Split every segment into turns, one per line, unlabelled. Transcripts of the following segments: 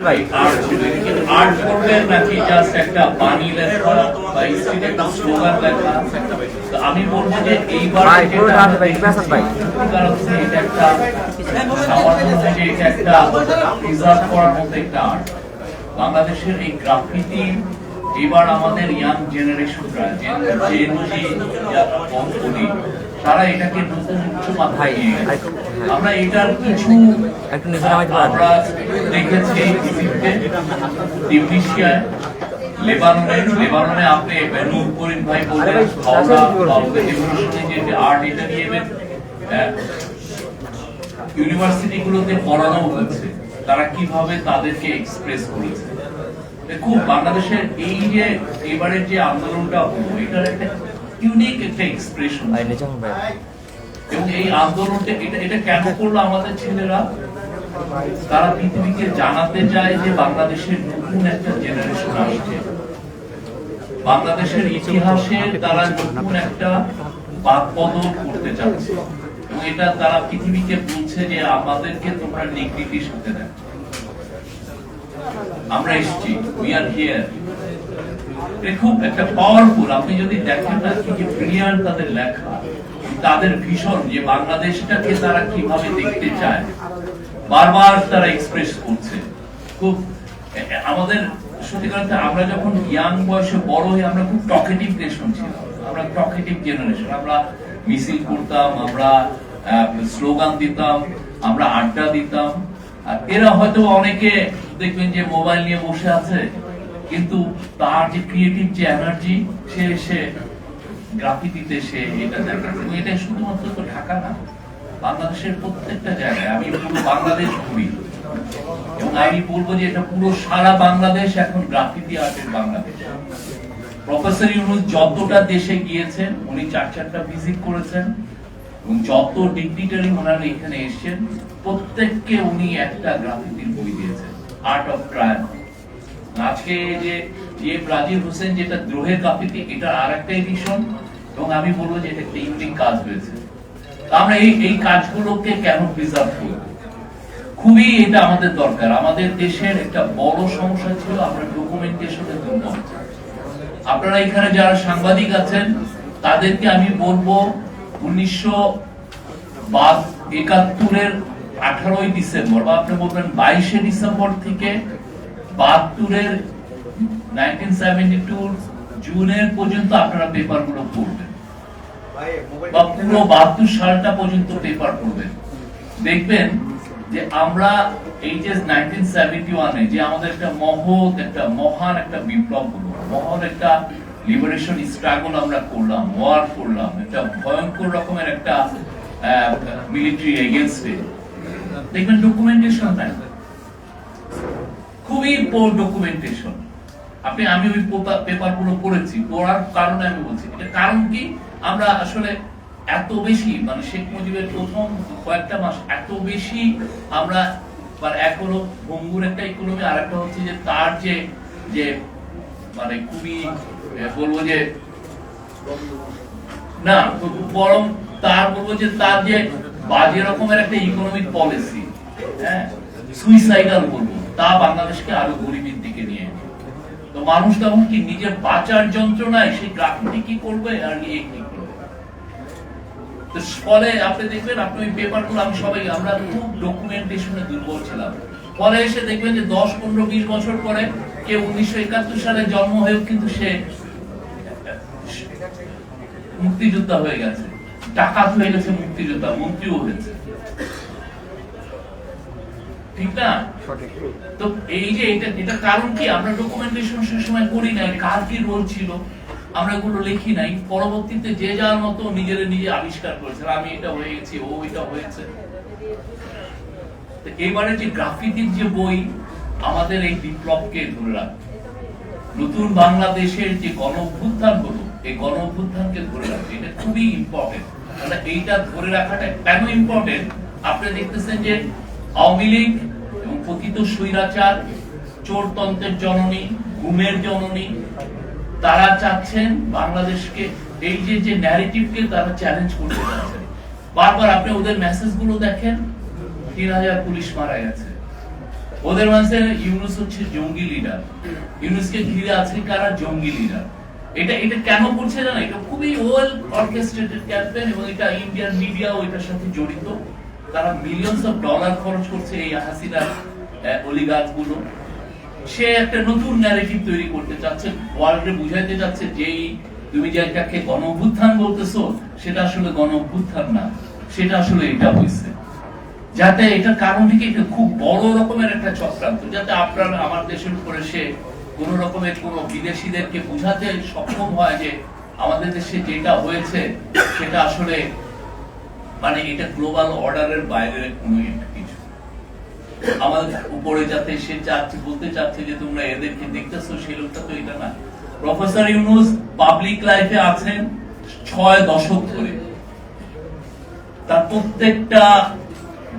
ভাই
আর্ট করবেন নাকি জাস্ট একটা বাণী লেখা বা স্ট্রিটে একটা স্লোগান লেখা? তো আমি বলবো যে এইবার
ভাই পুরো রাত ভাই পেছন ভাই
কারণ হচ্ছে এটা একটা আমার মনে হয় যে এটা একটা প্রিজার্ভ করার মতো একটা আর্ট। বাংলাদেশের এই গ্রাফিতি এবার আমাদের ইয়াং জেনারেশনরা তারা এটাকে নতুন উচ্চ মাত্রায় নিয়ে গেছে। আমরা এটার কিছু আমরা দেখেছি ইজিপ্টে, তিউনিসিয়ায়, লেবাননে আপনি নূর করিম ভাই বললেন যে আর্ট এটা নিয়ে ইউনিভার্সিটি গুলোতে পড়ানো হচ্ছে তারা কিভাবে তাদেরকে এক্সপ্রেস করেছে। খুব বাংলাদেশের এই যে এবারের যে আন্দোলনটা হলো এটার একটা ইউনিক একটা এক্সপ্রেশন, এবং এই আন্দোলনটা এটা কেন করলো আমাদের ছেলেরা? তারা পৃথিবীকে জানাতে চায় যে বাংলাদেশের নতুন একটা জেনারেশন আসছে, বাংলাদেশের ইতিহাসে তারা নতুন একটা বাকবদল করতে চাচ্ছে, এবং এটা তারা পৃথিবীকে বলছে যে আমাদেরকে তোমরা ডিগনিটির সাথে দেখো, আমরা এসেছি, উই আর হিয়ার। খুব একটা পাওয়ারফুল, আপনি যদি দেখেন না কি ব্রিলিয়ান্ট তাদের লেখা, তাদের ভীষণ যে বাংলাদেশটাকে তারা কিভাবে দেখতে চায় বারবার তারা এক্সপ্রেস করছে। খুব আমাদের সত্যি কথা, আমরা যখন ইয়াং বয়সে বড় হয়ে আমরা খুব টকেটিভ নেশন ছিলাম, আমরা টকেটিভ জেনারেশন, আমরা মিছিল করতাম, আমরা স্লোগান দিতাম, আমরা আড্ডা দিতাম। আর এরা হয়তো অনেকে দেখবেন যে মোবাইল নিয়ে বসে আছে, কিন্তু তার যে ক্রিয়েটিভ যে এনার্জি সে গ্রাফিতিতে সে এটা দেখাচ্ছে। এটা শুধুমাত্র তো ঢাকা না, বাংলাদেশের প্রত্যেকটা জায়গায় আমি পুরো বাংলাদেশ ঘুরি, এবং আমি বলবো যে এটা পুরো সারা বাংলাদেশ এখন গ্রাফিতি আর্টের বাংলাদেশ। প্রফেসর ইউনূস যতটা দেশে গিয়েছেন, উনি চারটা ভিজিট করেছেন, এবং যত ডিগনিটারি ওনারা এখানে এসেছেন প্রত্যেককে উনি একটা গ্রাফিতির বই দিয়েছেন, আর্ট অফ ট্রায়াল। আজকে যে ব্রাজিল হোসেন যেটা দ্রোহের গ্রাফিতি, এটা আর একটা এডিশন, এবং আমি বলবো যে এটা একটা ইউনিক কাজ হয়েছে। আমরা এই কাজগুলোকে কেন প্রিজার্ভ করব? খুবই এটা আমাদের দরকার। আমাদের দেশের একটা বড় সমস্যা ছিল আমরা ডকুমেন্টেশনে দুর্বল। আপনারা এখানে যারা সাংবাদিক আছেন তাদেরকে আমি বলবো 1971-এর 18 ডিসেম্বর বা আপনি বলবেন 22 ডিসেম্বর থেকে 72-এর 1972 জুনের পর্যন্ত আপনারা পেপারগুলো পড়বেন, বা পুরো 72 সালটা পর্যন্ত পেপার পড়বেন। দেখবেন যে আমরা এই যে 1971-এ যে আমাদের একটা মহান একটা বিপ্লব হলো, মহান একটা লিবারেশন স্ট্রাগল আমরা করলাম, ওয়ার করলাম, একটা ভয়ঙ্কর রকমের একটা মিলিটারি এগেইনস্টে। দেখবেন ডকুমেন্টেশন নাই, খুবই পোর ডকুমেন্টেশন। আমি ওই পেপারগুলো পড়েছি, পড়ার কারণে আমি বলছি এটা কারণ কি, আমরা আসলে এত বেশি মানে শেখ মুজিবের প্রথম কয়েকটা মাস এত বেশি আমরা এক হলো ভঙ্গুর একটা ইকোনমি, আর একটা হচ্ছে যে তার যে মানে খুবই বলবো যে না বরং তার বলবো যে তার যে বাজে রকমের একটা ইকোনমিক পলিসি, হ্যাঁ সুইসাইডাল বলবো, তা বাংলাদেশকে আরো গরিবের দিকে নিয়ে। তো মানুষ তখন কি নিজের বাঁচার যন্ত্রণায় সেই গ্রাফিতি কি করবে আর ইয়ে কি করবে। তো ফলে আপনি দেখবেন, আপনি ওই পেপারগুলো আমি সবাই আমরা খুব ডকুমেন্টেশনে দুর্বল ছিলাম। পরে এসে দেখবেন যে 10, 15, 20 বছর পরে কেউ 1971 সালে জন্ম হয়েও কিন্তু সে মুক্তিযোদ্ধা হয়ে গেছে, ডাকাত হয়ে গেছে, মুক্তিযোদ্ধা, মন্ত্রীও হয়েছে, ঠিক না? তো এই যে এটা কারণ কি, আমরা ডকুমেন্টেশন সে সময় করি নাই, কার কি রোল ছিল আমরা এগুলো লিখি নাই। পরবর্তীতে যে যার মতো নিজের নিজে আবিষ্কার করেছে, আমি এটা হয়ে গেছি, ও এটা হয়েছে। এবারে যে গ্রাফিতির যে বই আমাদের এই বিপ্লবকে ধরে রাখবে, নতুন বাংলাদেশের যে গণ অভ্যুত্থান হলো, এই গণ অভ্যুত্থানকে ধরে রাখবে, এটা খুবই ইম্পর্টেন্ট। মানে এইটা ধরে রাখাটা কেন ইম্পর্টেন্ট, আপনি দেখতেছেন যে আওয়ামী লীগ এবং পতিত স্বৈরাচার, চোরতন্ত্রের জননী, গুমের জননী, তারা চাচ্ছেন বাংলাদেশকে এই যে ন্যারেটিভকে তারা চ্যালেঞ্জ করতে চাচ্ছেন। বারবার আপনি ওদের মেসেজগুলো দেখেন, 3000 পুলিশ মারা গেছে, ওদের মাঝে ইউনুস হচ্ছে জঙ্গি লিডার, ইউনুসকে ঘিরে আছে কারা? জঙ্গি লিডার। এটা এটা কেন করছে জানা? এটা খুবই ওয়েল অর্কেস্ট্রেটেড ক্যাম্পেইন এবং এটা ইন্ডিয়ান মিডিয়া ওইটার সাথে জড়িত। তারা মিলিয়নস অফ ডলার খরচ করছে এই হাসিনার অলিগার্ক গুলো। সে একটা নতুন ন্যারেটিভ তৈরি করতে চাচ্ছে, ওয়ার্ল্ডে বুঝাইতে চাচ্ছে যে তুমি যেটাকে গণঅভ্যুত্থান বলতেছো সেটা আসলে গণঅভ্যুত্থান না, সেটা আসলে এটা হয়েছে। যাতে এটার কারণ থেকে এটা খুব বড় রকমের একটা চক্রান্ত, যাতে আপনার আমার দেশের উপরে সে কোন রকমের কোন বিদেশিদেরকে বুঝাতে সক্ষম হয় যে আমাদের দেশে যেটা হয়েছে সেটা আসলে মানে এটা গ্লোবাল অর্ডারের বাইরের কোন কিছু। আমাদের উপরে যাতে সে চাচ্ছে, বলতে চাচ্ছে যে তোমরা এদেরকে দেখতেছো, সেই লোকটা তো এটা না। প্রফেসর ইউনূস পাবলিক লাইফে আছেন 6 দশক ধরে, তার প্রত্যেকটা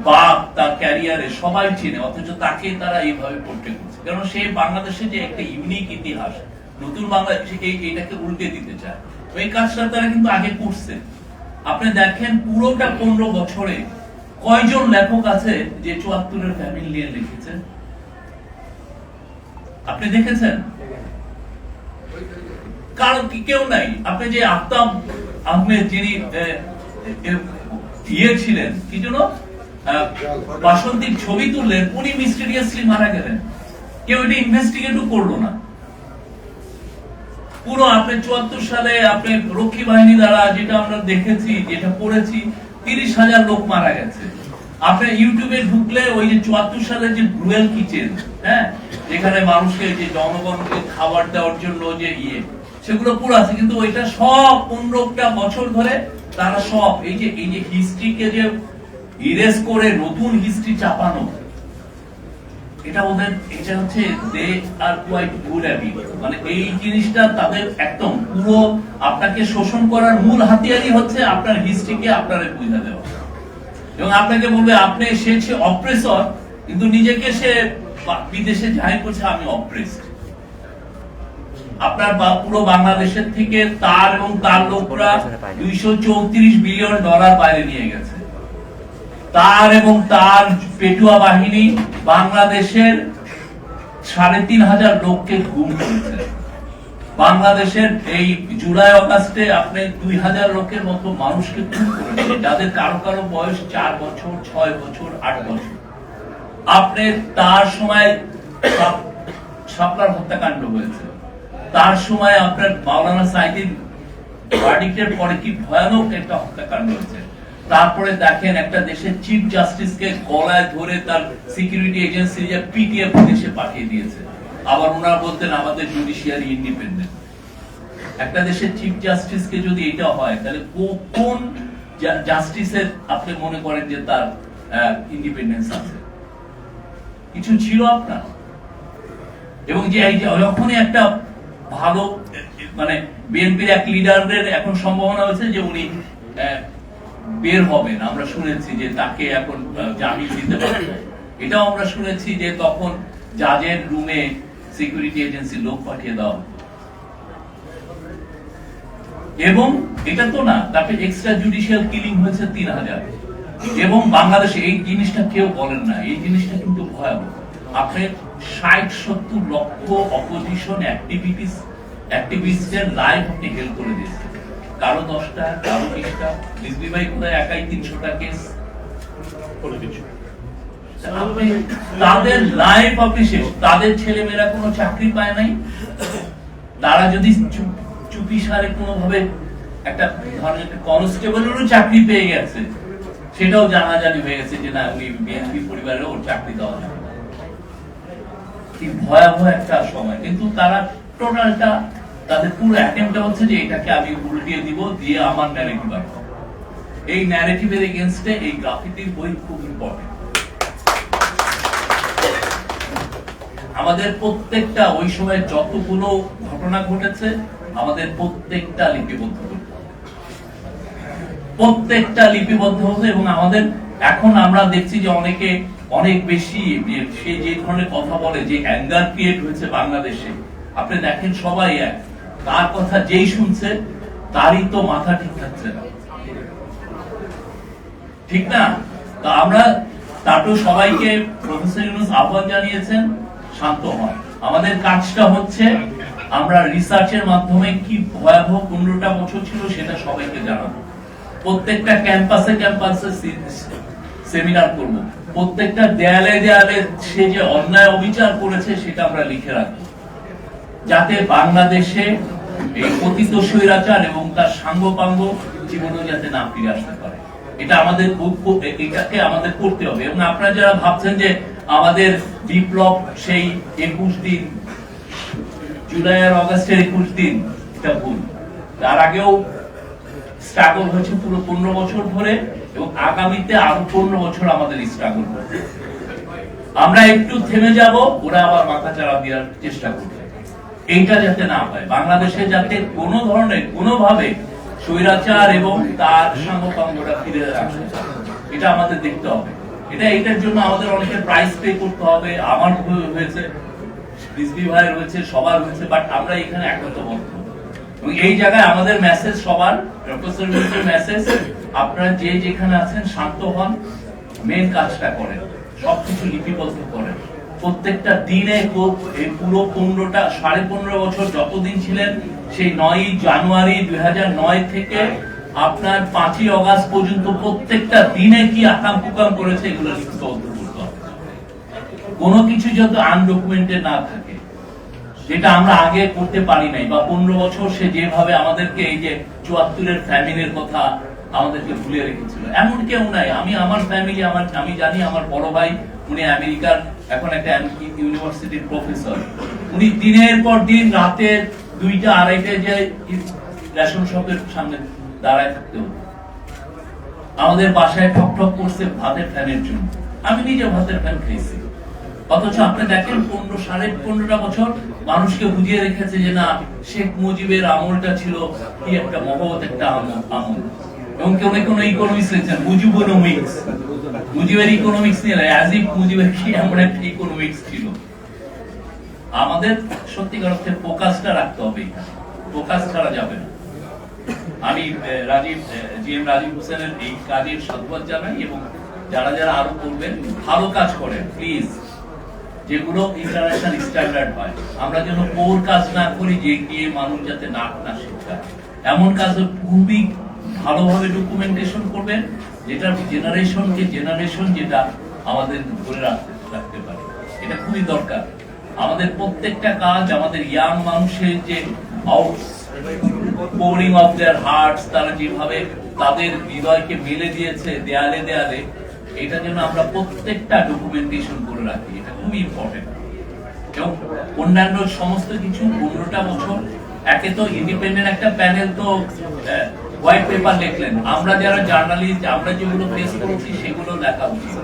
বাপ তার ক্যারিয়ারে সবাই চিনে, অথচ তাকে তারা এইভাবে পোর্ট্রে করছে। কারণ সে বাংলাদেশে যে একটা ইউনিক ইতিহাস, নতুন বাংলাদেশে এইটাকে উল্টে দিতে চায়। এই কাজটা তারা কিন্তু আগে করছে। আপনি দেখেন পুরোটা 15 বছরে কয়জন লেখক আছে যে 74-এর ফ্যামিলি নিয়ে লিখেছেন? আপনি দেখেছেন? কারণ কেউ নাই। আপনি যে আফতাব আহমেদ যিনি ছিলেন কি জন্য বাসন্তীর ছবি তুললেন, উনি মিস্টেরিয়াসলি মারা গেলেন, কেউ এটা ইনভেস্টিগেটও করলো না। পুরো আপনি 74 সালে আপনি রক্ষী বাহিনী দ্বারা যেটা আমরা দেখেছি, যেটা পড়েছি, 30,000 লোক মারা গেছে। আপনি ইউটিউবে ঢুকলে ওই যে 74 সালের যে ব্রুয়েল কিচেন, হ্যাঁ, যেখানে মানুষকে যে জনগণকে খাবার দেওয়ার জন্য যে সেগুলো পুরো আছে, কিন্তু ওইটা সব 15টা বছর ধরে তারা সব এই যে হিস্ট্রিকে যে ইরেজ করে নতুন হিস্ট্রি চাপানো, এটা ওদের, এটা হচ্ছে they are quite good at it. মানে এই জিনিসটা তাদের একদম পুরো আপনাকে শোষণ করার মূল হাতিয়ারই হচ্ছে আপনার হিস্ট্রিকে আপনারে বুঝা দেওয়া, এবং আপনাকে বলবে আপনি সে অপ্রেসর, কিন্তু নিজেকে সে বিদেশে জাহির করছে আমি অপ্রেসড। আপনার পুরো বাংলাদেশের থেকে তার এবং তার লোকরা $234 বিলিয়ন বাইরে নিয়ে গেছে। তার এবং তার পেটুয়া বাহিনী বাংলাদেশের 3,500 লোককে গুম করেছে। বাংলাদেশের এই জুলাই অগাস্টে আপনি 2,000 লোকের মতো মানুষকে খুন করেছে, যাদের কারো কারো বয়স 4 বছর, 6 বছর, 8 বছর। আপনি তার সময় শাপলার হত্যাকাণ্ড হয়েছে, তার সময় আপনার মাওলানা সাইদির ভার্ডিক্টের পরে কি ভয়ানক একটা হত্যাকাণ্ড হয়েছে। তারপরে দেখেন একটা দেশের চিফ জাস্টিসকে গলায় ধরে তার সিকিউরিটি এজেন্সি যে পিটিএফ দেশে পাঠিয়ে দিয়েছে। আবার ওনারা বলতেন আমাদের জুডিশিয়ারি ইন্ডিপেন্ডেন্ট। একটা দেশের চিফ জাস্টিসকে যদি এটা হয়, তাহলে কোন জাস্টিসের আপনি মনে করেন যে তার ইন্ডিপেন্ডেন্স আছে? কিছু ছিল আপনার? এবং যে যখনই একটা ভালো মানে বিএনপির এক লিডারের এখন সম্ভাবনা হয়েছে যে উনি বের হবেন, আমরা শুনেছি যে তাকে এখন জামিন দিতে পারবে, এটাও আমরা শুনেছি যে তখন জাজের রুমে সিকিউরিটি এজেন্সি লোক পাঠিয়ে দেওয়া। এবং এটা তো না, তারপরে এক্সট্রা জুডিশিয়াল কিলিং হয়েছে 3,000। এবং বাংলাদেশে এই জিনিসটা কেউ বলেন না, এই জিনিসটা কিন্তু ভয়াবহ। আপনি 60-70 লক্ষ অপোজিশন অ্যাক্টিভিস্টের লাইফ আপনি হেল্প করে দিয়েছেন। কারো 10টা, কারো 20টা, রিজভি ভাই কোথায় একাই 300টা কেস করে দিচ্ছেন। তাদের লাইফ আপনি শেষ। তাদের ছেলে মেয়েরা কোনো চাকরি পায় নাই। তারা যদি চুপি সারে কোনোভাবে একটা ধরনের কনস্টেবলেরও চাকরি পেয়ে গেছে, সেটাও জানাজানি হয়ে গেছে যে না উনি বিএনপি পরিবারের ওর চাকরি দেওয়া যাবে। কি ভয়াবহ একটা সময়। কিন্তু তারা টোটালটা তাদের পুরো অ্যাটেম্পটা হচ্ছে যে এটাকে আমি উল্টিয়ে দিব, দিয়ে আমার ন্যারেটিভ আনবো। এই ন্যারেটিভের এগেইনস্টে এই গ্রাফিতির বই খুব ইম্পর্টেন্ট। আমাদের প্রত্যেকটা ওই সময় যতগুলো ঘটনা ঘটেছে আমাদের প্রত্যেকটা লিপিবদ্ধ করতে, প্রত্যেকটা লিপিবদ্ধ হতে। এবং আমাদের এখন আমরা দেখছি যে অনেকে অনেক বেশি সে যে ধরনের কথা বলে, যে অ্যাঙ্গার ক্রিয়েট হয়েছে বাংলাদেশে, আপনি দেখেন সবাই এক, তার কথা যেই শুনছে তারই তো মাথা ঠিক থাকছে না, ঠিক না? তা আমরা তারপর সবাইকে প্রফেসর ইউনূস আহ্বান জানিয়েছেন শান্ত হন। আমাদের কাজটা হচ্ছে আমরা রিসার্চের মাধ্যমে কি ভয়াবহ 15টা বছর ছিল সেটা সবাইকে জানাবো। প্রত্যেকটা ক্যাম্পাসে সেমিনার করব, প্রত্যেকটা দেয়ালে দেয়ালে সে যে অন্যায় অবিচার করেছে সেটা আমরা লিখে রাখবো, যাতে বাংলাদেশে এই পতিত স্বৈরাচার এবং তার সাঙ্গপাঙ্গ জীবনও যাতে না ফিরে আসতে পারে। এটা আমাদের এটাকে আমাদের করতে হবে। এবং আপনারা যারা ভাবছেন যে আমাদের বিপ্লব সেই 21 দিন, জুলাই আর অগাস্টের 21 দিন, এটা ভুল। তার আগেও স্ট্রাগল হয়েছে পুরো 15 বছর ধরে, এবং আগামীতে আরো 15 বছর আমাদের স্ট্রাগল হবে। আমরা একটু থেমে যাব, ওরা আবার মাথা চাড়া দেওয়ার চেষ্টা করবে। এইটা যাতে না হয়, বাংলাদেশে যাতে কোনো ধরনের কোনোভাবে স্বৈরাচার এবং তার সাঙ্গপাঙ্গরা ফিরে আসে, এটা আমাদের দেখতে হবে। এটার জন্য আমাদের অনেকের প্রাইস পে করতে হবে। আমার হয়েছে, রিজভী ভাইয়ের হয়েছে, সবার হয়েছে, বাট আমরা এখানে একত্রবদ্ধ। এবং এই জায়গায় আমাদের মেসেজ সবার, প্রফেসর ইউনূসের মেসেজ, আপনারা যে যেখানে আছেন শান্ত হন, মেন কাজটা করেন, সবকিছু লিপিবদ্ধ করেন। প্রত্যেকটা দিনে এই পুরো 15 বছর যতদিন ছিলেন, সেই 9 জানুয়ারি 2009 থেকে আপনার 5 অগাস্ট পর্যন্ত প্রত্যেকটা দিনে কি আকাম কুকাম করেছে এগুলো লিপিবদ্ধ করতে হবে। কোনো কিছু যত আনডকুমেন্টেড না থাকে, যেটা আমরা আগে করতে পারি নাই, বা 15 বছর সে যেভাবে আমাদেরকে এই যে 74-এর ফ্যামিলির কথা আমাদেরকে ভুলে রেখেছিল, এমন কেউ নাই। আমার ফ্যামিলি, আমি জানি আমার বড় ভাই, উনি আমেরিকার এখন একটা ইউনিভার্সিটির প্রফেসর, উনি দিনের পর দিন রাতে 2টা 2:30টায় যে রেশন শপের সামনে দাঁড়ায় থাকতে হতো। আমাদের বাসায় ঠক ঠক করছে ভাতের ফ্যানের জন্য, আমি নিজে ভাতের ফ্যান খেয়েছি। অথচ আপনি দেখেন 15.5 বছর মানুষকে বুঝিয়ে রেখেছে যে না, শেখ মুজিবের আমলটা ছিল কি একটা মহৎ একটা আমল। এবং কেউ কোনো ইকোনমিক্স লিখছেন মুজিবোনমিক্স, মুজিবের ইকোনমিক্স নিয়ে অ্যাজ ইফ মুজিবের কি এমন একটা ইকোনমিক্স ছিল। আমাদের সত্যিকার অর্থে ফোকাসটা রাখতে হবে, ফোকাস ছাড়া যাবে না। আমি জিএম রাজীব হোসেনের এই কাজের সাধুবাদ জানাই, এবং যারা যারা আরো করবেন, ভালো কাজ করেন প্লিজ, যেগুলো ইন্টারন্যাশনাল স্ট্যান্ডার্ড হয়। আমরা যেন কোর কাজ না করি যে গিয়ে মানুষ যাতে নাক না শেখায়, এমন কাজ খুবই ভালোভাবে ডকুমেন্টেশন করবেন, যেটা জেনারেশন যেটা আমাদের ধরে রাখতে পারে। এটা খুবই দরকার। আমাদের প্রত্যেকটা কাজ আমাদের ইয়াং মানুষের যে pouring of their hearts, তারা যেভাবে তাদের হৃদয়কে মেলে দিয়েছে দেয়ালে দেয়ালে, এটা যেন আমরা প্রত্যেকটা ডকুমেন্টেশন করে রাখি। এটা খুবই ইম্পর্টেন্ট। এবং অন্যান্য সমস্ত কিছু 15টা বছর, একে তো ইন্ডিপেন্ডেন্ট একটা প্যানেল তো হোয়াইট পেপার লিখলেন, আমরা যারা জার্নালিস্ট, আমরা যেগুলো ফেস করেছি সেগুলো লেখা উচিত।